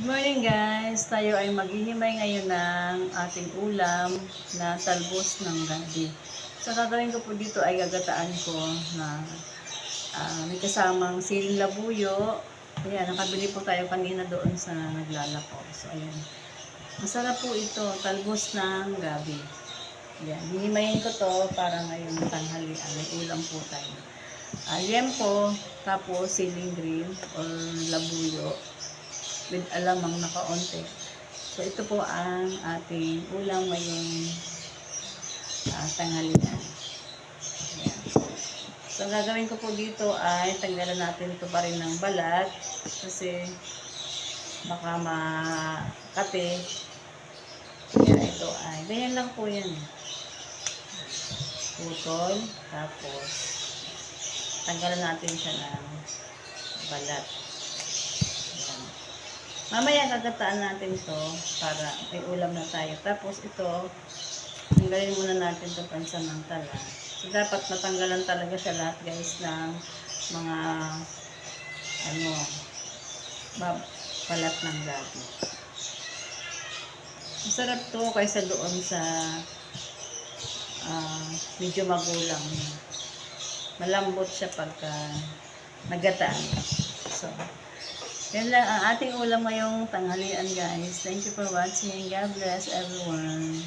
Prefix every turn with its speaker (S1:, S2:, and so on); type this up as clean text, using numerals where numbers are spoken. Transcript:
S1: Good morning guys! Tayo ay maghihimay ngayon ng ating ulam na talbos ng gabi. So gagawin ko po dito ay gagataan ko na may kasamang siling labuyo. Ayan, nakabili po tayo kanina doon sa naglalako. So ayan, masarap po ito, talbos ng gabi. Ayan, hihimayin ko to para ngayong tanghalian. May ulam po tayo. Liempo, tapos siling green or labuyo with alamang na kaunti. So ito po ang ating ulam ngayong tanghalian. Ayan. So gagawin ko po dito ay tanggalan natin ito pa rin ng balat kasi baka makate. Kaya ito ay ganyan lang po yan. Putol, tapos tanggalan natin siya ng balat. Mamaya gagataan natin to para may ulam na tayo. Tapos ito, tanggalin muna natin ito pansamantala. So dapat natanggalan talaga siya lahat guys ng mga balat ng gabi. Masarap to kaysa doon sa medyo magulang. Malambot siya pagka nagataan. So, yan lang ang ating ulam ngayong tanghalian guys. Thank you for watching. God bless everyone.